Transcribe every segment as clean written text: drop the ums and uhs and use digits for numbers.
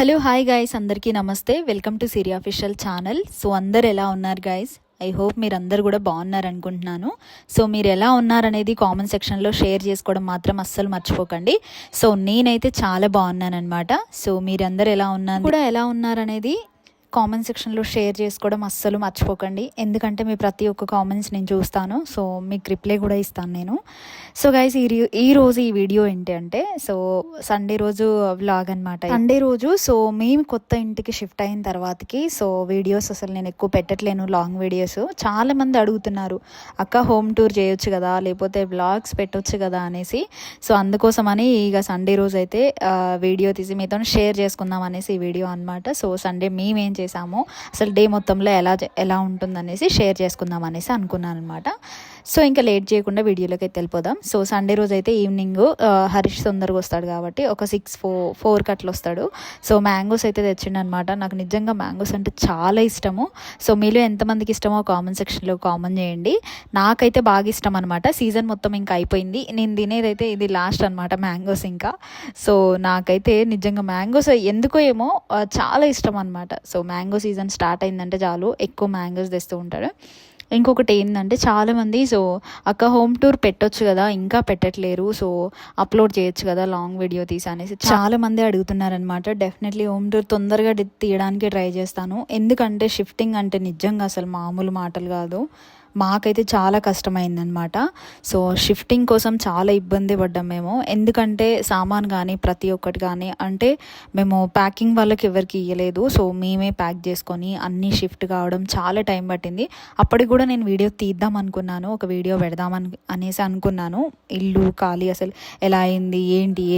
Hello hi guys, అందరికీ నమస్తే. Welcome to Siri official channel. So అందరు ఎలా ఉన్నారు గైస్? ఐ హోప్ మీరు అందరు కూడా బాగున్నారు అనుకుంటున్నాను. సో మీరు ఎలా ఉన్నారనేది కామెంట్ సెక్షన్లో షేర్ చేసుకోవడం మాత్రం అస్సలు మర్చిపోకండి. సో నేనైతే చాలా బాగున్నాను అనమాట. సో మీరందరూ ఎలా ఉన్నారనేది కామెంట్ సెక్షన్లో షేర్ చేసుకోవడం అస్సలు మర్చిపోకండి. ఎందుకంటే మీ ప్రతి ఒక్క కామెంట్స్ నేను చూస్తాను. సో మీకు రిప్లై కూడా ఇస్తాను నేను. సో గైస్, ఈరోజు ఈ వీడియో ఏంటి అంటే, సో సండే రోజు వ్లాగ్ అనమాట. సండే రోజు సో మేము కొత్త ఇంటికి షిఫ్ట్ అయిన తర్వాతకి సో వీడియోస్ అసలు నేను ఎక్కువ పెట్టట్లేను, లాంగ్ వీడియోస్. చాలామంది అడుగుతున్నారు, అక్క హోమ్ టూర్ చేయొచ్చు కదా, లేకపోతే వ్లాగ్స్ పెట్టొచ్చు కదా అనేసి. సో అందుకోసమని ఇక సండే రోజు అయితే వీడియో తీసి మీతో షేర్ చేసుకుందాం అనేసి ఈ వీడియో అనమాట. సో సండే మేమేం చేసాము, అసలు డే మొత్తంలో ఎలా ఉంటుందనేసి షేర్ చేసుకుందాం అనేసి అనుకున్నాను అనమాట. సో ఇంకా లేట్ చేయకుండా వీడియోలోకి అయితే వెళ్ళిపోదాం. సో సండే రోజు అయితే ఈవినింగ్ హరీష్ తొందరగా వస్తాడు కాబట్టి ఒక 6-4 అట్లా వస్తాడు. సో మ్యాంగోస్ అయితే తెచ్చిండు అనమాట. నాకు నిజంగా మ్యాంగోస్ అంటే చాలా ఇష్టము. సో మీలో ఎంతమందికి ఇష్టమో కామెంట్ సెక్షన్లో కామెంట్ చేయండి. నాకైతే బాగా ఇష్టం అనమాట. సీజన్ మొత్తం ఇంకా అయిపోయింది, నేను తినేదైతే ఇది లాస్ట్ అనమాట మ్యాంగోస్ ఇంకా. సో నాకైతే నిజంగా మ్యాంగోస్ ఎందుకో ఏమో చాలా ఇష్టం అనమాట. సో మ్యాంగో సీజన్ స్టార్ట్ అయిందంటే చాలు ఎక్కువ మ్యాంగోస్ తెస్తూ ఉంటారు. ఇంకొకటి ఏంటంటే, చాలామంది సో అక్క హోమ్ టూర్ పెట్టొచ్చు కదా, ఇంకా పెట్టట్లేరు, సో అప్లోడ్ చేయొచ్చు కదా లాంగ్ వీడియో తీసి అనేసి చాలామంది అడుగుతున్నారనమాట. డెఫినెట్లీ హోమ్ టూర్ తొందరగా తీయడానికి ట్రై చేస్తాను. ఎందుకంటే షిఫ్టింగ్ అంటే నిజంగా అసలు మామూలు మాటలు కాదు. మాకైతే చాలా కష్టమైందనమాట. సో షిఫ్టింగ్ కోసం చాలా ఇబ్బంది పడ్డాం మేము. ఎందుకంటే సామాన్ కానీ ప్రతి ఒక్కటి కానీ అంటే మేము ప్యాకింగ్ వాళ్ళకి ఎవరికి ఇవ్వలేదు. సో మేమే ప్యాక్ చేసుకొని అన్నీ షిఫ్ట్ కావడం చాలా టైం పట్టింది. అప్పటికి కూడా నేను వీడియో తీద్దాం అనుకున్నాను, ఒక వీడియో అనేసి అనుకున్నాను, ఇల్లు ఖాళీ అసలు ఎలా అయింది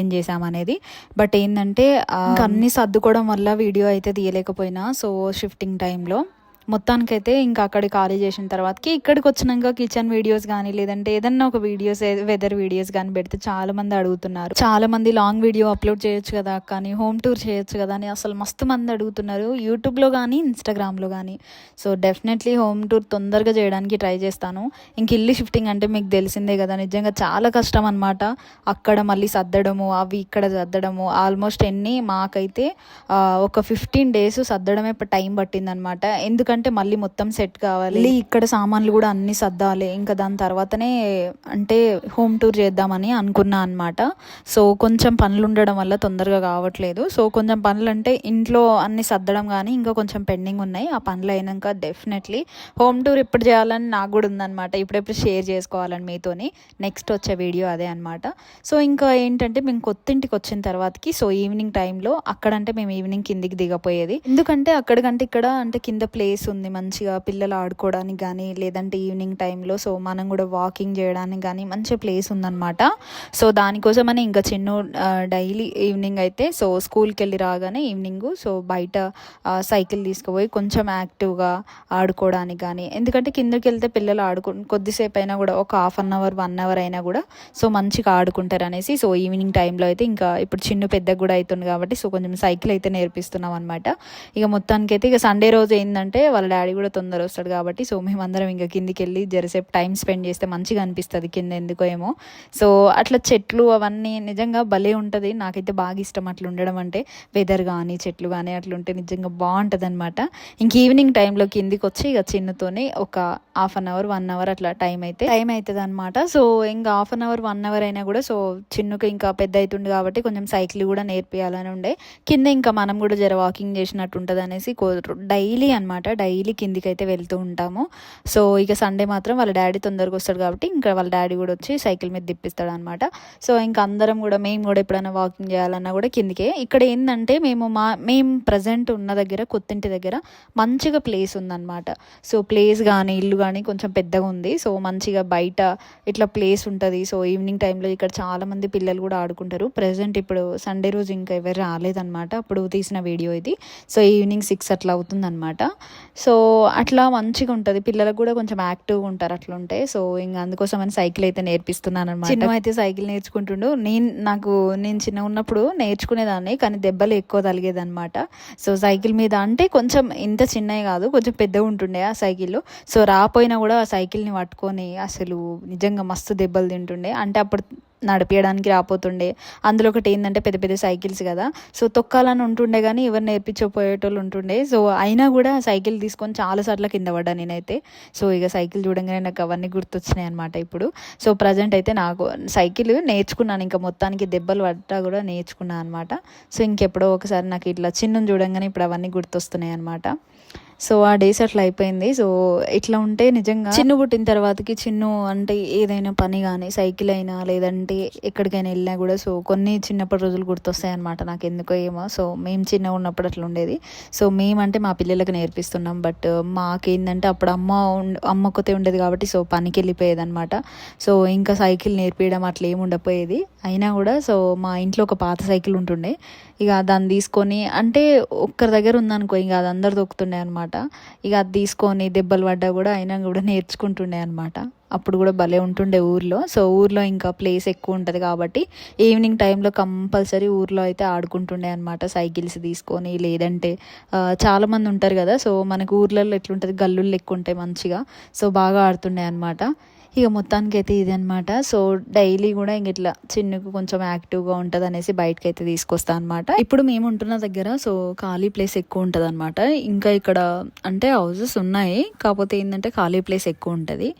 ఏం చేసామనేది. బట్ ఏంటంటే అన్నీ సర్దుకోవడం వల్ల వీడియో అయితే తీయలేకపోయినా. సో షిఫ్టింగ్ టైంలో మొత్తానికైతే ఇంకా అక్కడ ఖాళీ చేసిన తర్వాతకి ఇక్కడికి వచ్చినాక కిచెన్ వీడియోస్ కానీ లేదంటే ఏదన్నా ఒక వీడియోస్ వెదర్ వీడియోస్ కానీ పెడితే చాలామంది అడుగుతున్నారు. చాలామంది లాంగ్ వీడియో అప్లోడ్ చేయొచ్చు కదా కానీ, హోమ్ టూర్ చేయొచ్చు కదా అని అసలు మస్తు మంది అడుగుతున్నారు, యూట్యూబ్లో కానీ ఇన్స్టాగ్రామ్లో కానీ. సో డెఫినెట్లీ హోమ్ టూర్ తొందరగా చేయడానికి ట్రై చేస్తాను. ఇంక ఇల్లు షిఫ్టింగ్ అంటే మీకు తెలిసిందే కదా, నిజంగా చాలా కష్టం అనమాట. అక్కడ మళ్ళీ సర్దడము, అవి ఇక్కడ సర్దడము, ఆల్మోస్ట్ మాకైతే ఒక 15 days సర్దడమే టైం పట్టిందనమాట. ఎందుకంటే మళ్ళీ మొత్తం సెట్ కావాలి, ఇక్కడ సామాన్లు కూడా అన్ని సర్దాలి. ఇంకా దాని తర్వాతనే అంటే హోమ్ టూర్ చేద్దామని అనుకున్నా అనమాట. సో కొంచెం పనులు ఉండడం వల్ల తొందరగా కావట్లేదు. సో కొంచెం పనులు అంటే ఇంట్లో అన్ని సర్దడం కానీ ఇంకా కొంచెం పెండింగ్ ఉన్నాయి. ఆ పనులు అయినాక డెఫినెట్లీ హోమ్ టూర్ ఎప్పుడు చేయాలని నాకు కూడా ఉందన్నమాట. ఇప్పుడెప్పుడు షేర్ చేసుకోవాలని మీతోని నెక్స్ట్ వచ్చే వీడియో అదే అనమాట. సో ఇంకా ఏంటంటే మేము కొత్త ఇంటికి వచ్చిన తర్వాతకి సో ఈవినింగ్ టైంలో అక్కడంటే మేము ఈవినింగ్ కిందికి దిగపోయేది. ఎందుకంటే అక్కడికంటే ఇక్కడ అంటే కింద ప్లేస్ ఉంది మంచిగా పిల్లలు ఆడుకోవడానికి కానీ లేదంటే ఈవినింగ్ టైంలో సో మనం కూడా వాకింగ్ చేయడానికి కానీ మంచి ప్లేస్ ఉందన్నమాట. సో దానికోసమని ఇంకా చిన్న డైలీ ఈవినింగ్ అయితే సో స్కూల్కి వెళ్ళి రాగానే ఈవినింగ్ సో బయట సైకిల్ తీసుకుపోయి కొంచెం యాక్టివ్గా ఆడుకోవడానికి కానీ, ఎందుకంటే కిందకి వెళ్తే పిల్లలు కొద్దిసేపు అయినా కూడా ఒక 1/2 hour 1 hour అయినా కూడా సో మంచిగా ఆడుకుంటారు అనేసి సో ఈవినింగ్ టైంలో అయితే ఇంకా ఇప్పుడు చిన్న పెద్దగా కూడా అవుతుంది కాబట్టి సో కొంచెం సైకిల్ అయితే నేర్పిస్తున్నాం అనమాట. ఇక మొత్తానికైతే ఇక సండే రోజు ఏంటంటే వాళ్ళ డాడీ కూడా తొందర వస్తాడు కాబట్టి సో మేమందరం ఇంకా కిందికి వెళ్ళి జరసేపు టైం స్పెండ్ చేస్తే మంచిగా అనిపిస్తుంది కింద ఎందుకో ఏమో. సో అట్లా చెట్లు అవన్నీ నిజంగా భలే ఉంటుంది. నాకైతే బాగా ఇష్టం అట్లా ఉండడం అంటే, వెదర్ కానీ చెట్లు కానీ అట్లా ఉంటే నిజంగా బాగుంటుంది అనమాట. ఇంక ఈవినింగ్ టైంలో కిందికి వచ్చి ఇక చిన్నతోనే ఒక 1/2 hour 1 hour అట్లా టైం అవుతుంది అనమాట. సో ఇంకా 1/2 hour 1 hour అయినా కూడా సో చిన్నకి ఇంకా పెద్ద అవుతుంది కాబట్టి కొంచెం సైకిల్ కూడా నేర్పియాలని ఉండే. కింద ఇంకా మనం కూడా జర వాకింగ్ చేసినట్టు ఉంటుంది అనేసి డైలీ అనమాట, డైలీ కిందికి అయితే వెళ్తూ ఉంటాము. సో ఇక సండే మాత్రం వాళ్ళ డాడీ తొందరగా వస్తాడు కాబట్టి ఇంకా వాళ్ళ డాడీ కూడా వచ్చి సైకిల్ మీద తిప్పిస్తాడు అనమాట. సో ఇంకా అందరం కూడా మేము కూడా ఎప్పుడైనా వాకింగ్ చేయాలన్నా కూడా కిందికే. ఇక్కడ ఏంటంటే మేము ప్రజెంట్ ఉన్న దగ్గర కొత్తింటి దగ్గర మంచిగా ప్లేస్ ఉందన్నమాట. సో ప్లేస్ కానీ ఇల్లు కానీ కొంచెం పెద్దగా ఉంది. సో మంచిగా బయట ఇట్లా ప్లేస్ ఉంటుంది. సో ఈవినింగ్ టైంలో ఇక్కడ చాలామంది పిల్లలు కూడా ఆడుకుంటారు. ప్రజెంట్ ఇప్పుడు సండే రోజు ఇంకా ఎవరు రాలేదన్నమాట, అప్పుడు తీసిన వీడియో ఇది. సో ఈవినింగ్ 6 అట్లా అవుతుందన్నమాట. సో అట్లా మంచిగా ఉంటుంది, పిల్లలకు కూడా కొంచెం యాక్టివ్గా ఉంటారు అట్లా ఉంటే. సో ఇంకా అందుకోసమని సైకిల్ అయితే నేర్పిస్తున్నాను అనమాట. చిన్న అయితే సైకిల్ నేర్చుకుంటుండు. నేను చిన్న ఉన్నప్పుడు నేర్చుకునేదాన్ని కానీ దెబ్బలు ఎక్కువ తలిగేదనమాట. సో సైకిల్ మీద అంటే కొంచెం ఇంత చిన్నవి కాదు, కొంచెం పెద్దగా ఉంటుండే ఆ సైకిల్. సో రాపోయినా కూడా ఆ సైకిల్ని పట్టుకొని అసలు నిజంగా మస్తు దెబ్బలు తింటుండే. అంటే అప్పుడు నడిపించడానికి రాపోతుండే. అందులో ఒకటి ఏంటంటే పెద్ద పెద్ద సైకిల్స్ కదా, సో తొక్కాలని ఉంటుండే కానీ ఎవరు నేర్పించకపోయేటోళ్ళు ఉంటుండే. సో అయినా కూడా సైకిల్ తీసుకొని చాలాసార్లు కింద పడ్డా నేనైతే. సో ఇక సైకిల్ చూడంగానే నాకు అవన్నీ గుర్తొచ్చినాయి అనమాట ఇప్పుడు. సో ప్రజెంట్ అయితే నాకు సైకిల్ నేర్చుకున్నాను, ఇంకా మొత్తానికి దెబ్బలు పడ్డా కూడా నేర్చుకున్నాను అనమాట. సో ఇంకెప్పుడో ఒకసారి నాకు ఇట్లా చిన్నుని చూడంగానే ఇప్పుడు అవన్నీ గుర్తొస్తున్నాయి అనమాట. సో ఆ డేస్ అట్లా అయిపోయింది. సో ఇట్లా ఉంటే నిజంగా చిన్ను పుట్టిన తర్వాతకి చిన్ను అంటే ఏదైనా పని కానీ సైకిల్ అయినా లేదంటే ఎక్కడికైనా వెళ్ళినా కూడా సో కొన్ని చిన్నప్పటి రోజులు గుర్తొస్తాయి అనమాట నాకు, ఎందుకో ఏమో. సో మేము చిన్నగా ఉన్నప్పుడు అట్లా ఉండేది. సో మేమంటే మా పిల్లలకు నేర్పిస్తున్నాం, బట్ మాకేందంటే అప్పుడు అమ్మ ఒక్కతే ఉండేది కాబట్టి సో పనికి వెళ్ళిపోయేది అనమాట. సో ఇంకా సైకిల్ నేర్పించడం అట్లా ఏమి ఉండకపోయేది. అయినా కూడా సో మా ఇంట్లో ఒక పాత సైకిల్ ఉంటుండే, ఇక దాన్ని తీసుకొని అంటే ఒక్కరి దగ్గర ఉందనుకో ఇక అది అందరు దొక్కుతుండే అనమాట. ఇక అది తీసుకొని దెబ్బలు పడ్డా కూడా అయినా కూడా నేర్చుకుంటుండే అనమాట. అప్పుడు కూడా భలే ఉంటుండే ఊర్లో. సో ఊర్లో ఇంకా ప్లేస్ ఎక్కువ ఉంటుంది కాబట్టి ఈవినింగ్ టైంలో కంపల్సరీ ఊర్లో అయితే ఆడుకుంటుండే అనమాట సైకిల్స్ తీసుకొని. లేదంటే చాలామంది ఉంటారు కదా, సో మనకు ఊర్లలో ఎట్లుంటుంది గల్లుళ్ళు ఎక్కువ ఉంటాయి మంచిగా, సో బాగా ఆడుతుండే అనమాట. ఇక మొత్తానికి అయితే ఇది అనమాట. సో డైలీ కూడా ఇంక ఇట్లా చిన్నకు కొంచెం యాక్టివ్గా ఉంటుంది అనేసి బయటకి అయితే తీసుకొస్తా అనమాట. ఇప్పుడు మేము ఉంటున్న దగ్గర సో ఖాళీ ప్లేస్ ఎక్కువ ఉంటుంది అనమాట. ఇంకా ఇక్కడ అంటే హౌసెస్ ఉన్నాయి, కాకపోతే ఏంటంటే ఖాళీ ప్లేస్ ఎక్కువ ఉంటుంది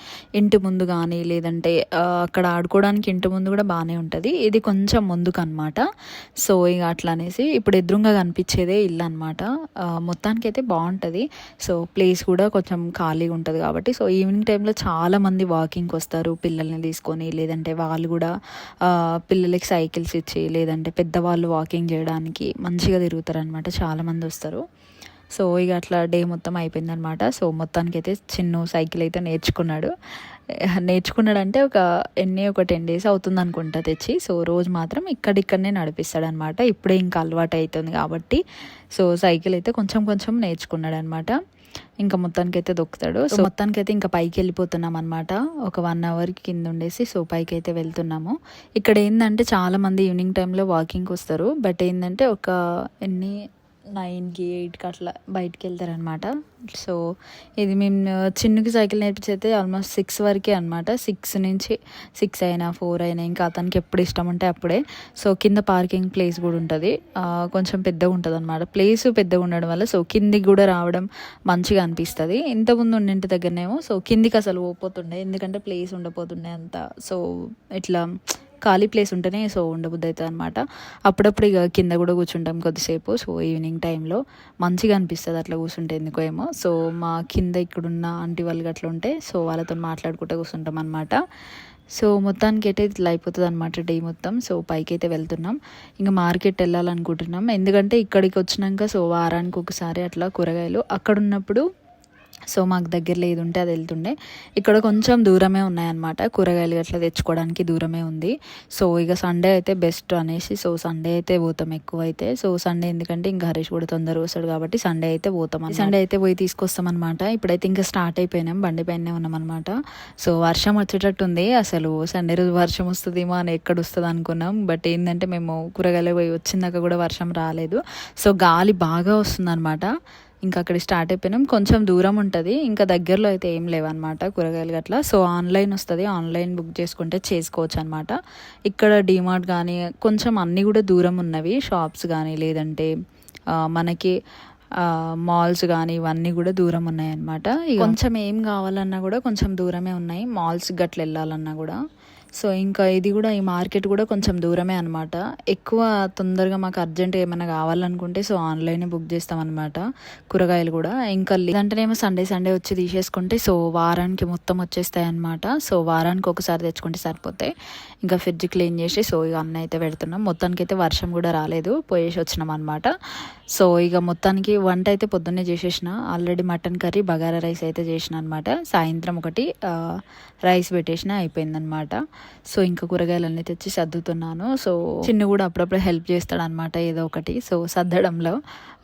ఇంటి ముందు కానీ, లేదంటే అక్కడ ఆడుకోవడానికి ఇంటి ముందు కూడా బాగానే ఉంటుంది. ఇది కొంచెం ముందుకు అనమాట. సో ఇక అట్లా అనేసి ఇప్పుడు ఎదురుగా కనిపించేదే ఇల్లు అనమాట. మొత్తానికి అయితే బాగుంటుంది. సో ప్లేస్ కూడా కొంచెం ఖాళీగా ఉంటుంది కాబట్టి సో ఈవినింగ్ టైంలో చాలామంది వాకింగ్కి వస్తారు పిల్లల్ని తీసుకొని, లేదంటే వాళ్ళు కూడా పిల్లలకి సైకిల్స్ ఇచ్చి, లేదంటే పెద్దవాళ్ళు వాకింగ్ చేయడానికి మంచిగా తిరుగుతారు అనమాట, చాలామంది వస్తారు. సో ఇక అట్లా డే మొత్తం అయిపోయిందనమాట. సో మొత్తానికి అయితే చిన్న సైకిల్ అయితే నేర్చుకున్నాడంటే ఒక 10 days అవుతుంది అనుకుంటా తెచ్చి. సో రోజు మాత్రం ఇక్కడిక్కడనే నడిపిస్తాడనమాట. ఇప్పుడే ఇంకా అలవాటు అవుతుంది కాబట్టి సో సైకిల్ అయితే కొంచెం కొంచెం నేర్చుకున్నాడు అనమాట. ఇంకా మొత్తానికి అయితే దొక్కుతాడు. సో మొత్తానికి అయితే ఇంకా పైకి వెళ్ళిపోతున్నాం అనమాట. ఒక 1 hour కింద ఉండేసి సో పైకి అయితే వెళ్తున్నాము. ఇక్కడ ఏంటంటే చాలా మంది ఈవినింగ్ టైంలో వాకింగ్కి వస్తారు, బట్ ఏంటంటే ఒక 9కి 8కి అట్లా బయటికి వెళ్తారనమాట. సో ఇది మేము చిన్నకి సైకిల్ నేర్పించైతే ఆల్మోస్ట్ 6 వరకే అనమాట. 6 నుంచి 6 అయినా 4 అయినా ఇంకా అతనికి ఎప్పుడు ఇష్టం ఉంటే అప్పుడే. సో కింద పార్కింగ్ ప్లేస్ కూడా ఉంటుంది, కొంచెం పెద్దగా ఉంటుంది అనమాట. ప్లేస్ పెద్దగా ఉండడం వల్ల సో కిందికి కూడా రావడం మంచిగా అనిపిస్తుంది. ఇంతకుముందు ఉండింటి దగ్గరనేమో సో కిందికి అసలు పోతుండే, ఎందుకంటే ప్లేస్ ఉండపోతుండే అంత. సో ఇట్లా ఖాళీ ప్లేస్ ఉంటేనే సో ఉండబుద్ధి అవుతుంది అనమాట. అప్పుడప్పుడు ఇక కింద కూడా కూర్చుంటాం కొద్దిసేపు. సో ఈవినింగ్ టైంలో మంచిగా అనిపిస్తుంది అట్లా కూర్చుంటే ఎందుకో ఏమో. సో మా కింద ఇక్కడున్న ఆంటీ వాళ్ళు అట్లా ఉంటే సో వాళ్ళతో మాట్లాడుకుంటూ కూర్చుంటాం అనమాట. సో మొత్తానికి అయితే ఇట్లా అయిపోతుంది అనమాట డే మొత్తం. సో పైకి అయితే వెళ్తున్నాం, ఇంకా మార్కెట్ వెళ్ళాలనుకుంటున్నాం. ఎందుకంటే ఇక్కడికి వచ్చినాక సో వారానికి ఒకసారి అట్లా కూరగాయలు అక్కడ ఉన్నప్పుడు సో మాకు దగ్గరలో ఏది ఉంటే అది వెళ్తుండే. ఇక్కడ కొంచెం దూరమే ఉన్నాయన్నమాట, కూరగాయలు అట్లా తెచ్చుకోవడానికి దూరమే ఉంది. సో ఇక సండే అయితే బెస్ట్ అనేసి సో సండే అయితే పోతాం ఎక్కువ అయితే. సో సండే ఎందుకంటే ఇంకా హరీష్ కూడా తొందరగా వస్తాడు కాబట్టి సండే అయితే పోతాం. సండే అయితే పోయి తీసుకొస్తాం అనమాట. ఇప్పుడైతే ఇంకా స్టార్ట్ అయిపోయినాం, బండి పైనే ఉన్నాం అనమాట. సో వర్షం వచ్చేటట్టు ఉంది, అసలు సండే రోజు వర్షం వస్తుందేమో అని ఎక్కడ వస్తుంది అనుకున్నాం, బట్ ఏంటంటే మేము కూరగాయలు పోయి వచ్చిందాక కూడా వర్షం రాలేదు. సో గాలి బాగా వస్తుంది అనమాట. ఇంకా అక్కడ స్టార్ట్ అయిపోయినాం. కొంచెం దూరం ఉంటుంది, ఇంకా దగ్గరలో అయితే ఏం లేవన్నమాట కూరగాయలు గట్లా. సో ఆన్లైన్ వస్తుంది, ఆన్లైన్ బుక్ చేసుకుంటే చేసుకోవచ్చు అనమాట. ఇక్కడ డిమార్ట్ కానీ కొంచెం అన్నీ కూడా దూరం ఉన్నవి షాప్స్ కానీ, లేదంటే మనకి మాల్స్ కానీ ఇవన్నీ కూడా దూరం ఉన్నాయి అన్నమాట. కొంచెం ఏం కావాలన్నా కూడా కొంచెం దూరమే ఉన్నాయి, మాల్స్ గట్ల వెళ్ళాలన్నా కూడా. సో ఇంకా ఇది కూడా ఈ మార్కెట్ కూడా కొంచెం దూరమే అనమాట. ఎక్కువ తొందరగా మాకు అర్జెంట్ ఏమైనా కావాలనుకుంటే సో ఆన్లైనే బుక్ చేస్తామన్నమాట కూరగాయలు కూడా. ఇంకా లేదంటేనేమో సండే వచ్చి తీసేసుకుంటే సో వారానికి మొత్తం వచ్చేస్తాయి అనమాట. సో వారానికి ఒకసారి తెచ్చుకుంటే సరిపోతాయి. ఇంకా ఫ్రిడ్జ్ క్లీన్ చేసి సో ఇక అన్న అయితే పెడుతున్నాం. మొత్తానికి అయితే వర్షం కూడా రాలేదు, పోయేసి వచ్చినాం అనమాట. సో ఇక మొత్తానికి వంట అయితే పొద్దున్నే చేసేసిన, already mutton curry bagara rice అయితే చేసిన అనమాట. సాయంత్రం ఒకటి రైస్ పెట్టేసిన అయిపోయిందనమాట. సో ఇంకా కూరగాయలన్నీ తెచ్చి సర్దుతున్నాను. సో చిన్ను కూడా అప్పుడప్పుడు హెల్ప్ చేస్తాడు అనమాట ఏదో ఒకటి సో సర్దడంలో,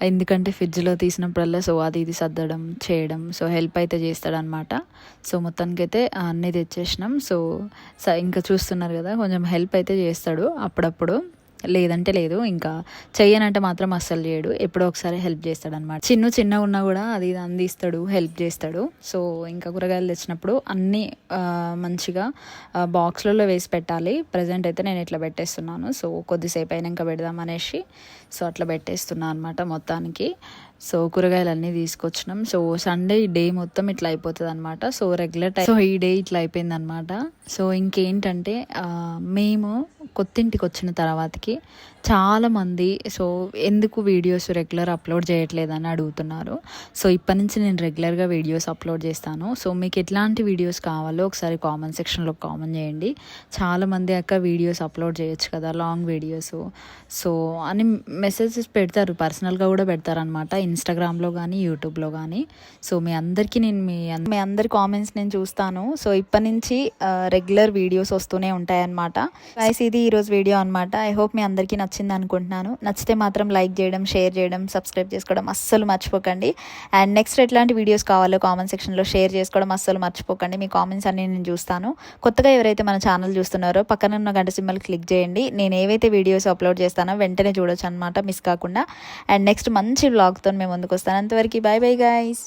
ఎందుకంటే ఫ్రిడ్జ్లో తీసినప్పుడల్లా సో అది ఇది సర్దడం చేయడం సో హెల్ప్ అయితే చేస్తాడనమాట. సో మొత్తానికి అయితే అన్నీ తెచ్చేసినాం. సో ఇంకా చూస్తున్నారు కదా కొంచెం హెల్ప్ అయితే చేస్తాడు అప్పుడప్పుడు. లేదంటే లేదు, ఇంకా చెయ్యనంటే మాత్రం అస్సలు చేయడు, ఎప్పుడో ఒకసారి హెల్ప్ చేస్తాడనమాట. చిన్నగా ఉన్నా కూడా అది ఇది అందిస్తాడు, హెల్ప్ చేస్తాడు. సో ఇంకా కూరగాయలు తెచ్చినప్పుడు అన్నీ మంచిగా బాక్స్లలో వేసి పెట్టాలి. ప్రజెంట్ అయితే నేను ఇట్లా పెట్టేస్తున్నాను. సో కొద్దిసేపు అయినాక పెడదాం అనేసి సో అట్లా పెట్టేస్తున్నాను అనమాట మొత్తానికి. సో కూరగాయలన్నీ తీసుకొచ్చినాం. సో సండే డే మొత్తం ఇట్లా అయిపోతుంది అనమాట. సో రెగ్యులర్ టైం, సో ఈ డే ఇట్లా అయిపోయింది అనమాట. సో ఇంకేంటంటే మేము కొత్తింటికి వచ్చిన తర్వాతకి చాలామంది సో ఎందుకు వీడియోస్ రెగ్యులర్ అప్లోడ్ చేయట్లేదని అడుగుతున్నారు. సో ఇప్పటి నుంచి నేను రెగ్యులర్గా వీడియోస్ అప్లోడ్ చేస్తాను. సో మీకు ఎట్లాంటి వీడియోస్ కావాలో ఒకసారి కామెంట్ సెక్షన్లో కామెంట్ చేయండి. చాలామంది అక్క వీడియోస్ అప్లోడ్ చేయొచ్చు కదా, లాంగ్ వీడియోస్ సో అని మెసేజెస్ పెడతారు, పర్సనల్గా కూడా పెడతారనమాట, ఇన్స్టాగ్రామ్లో కానీ యూట్యూబ్లో కానీ. సో మీ అందరికీ నేను మీ అందరి కామెంట్స్ నేను చూస్తాను. సో ఇప్పటి నుంచి రెగ్యులర్ వీడియోస్ వస్తూనే ఉంటాయన్నమాట. గైస్ ఇది ఈరోజు వీడియో అనమాట. ఐ హోప్ మీ అందరికీ నచ్చింది అనుకుంటున్నాను. నచ్చితే మాత్రం లైక్ చేయడం, షేర్ చేయడం, సబ్స్క్రైబ్ చేసుకోవడం అస్సలు మర్చిపోకండి. అండ్ నెక్స్ట్ ఎట్లాంటి వీడియోస్ కావాలో కామెంట్ సెక్షన్లో షేర్ చేసుకోవడం అస్సలు మర్చిపోకండి. మీ కామెంట్స్ అన్ని నేను చూస్తాను. కొత్తగా ఎవరైతే మన ఛానల్ చూస్తున్నారో పక్కన ఉన్న గంట సింబల్ క్లిక్ చేయండి. నేను ఏవైతే వీడియోస్ అప్లోడ్ చేస్తానో వెంటనే చూడొచ్చు అనమాట, మిస్ కాకుండా. అండ్ నెక్స్ట్ మంచి వ్లాగ్తో మేము ముందుకు వస్తాను. అంతవరకు బాయ్ బాయ్ గైస్.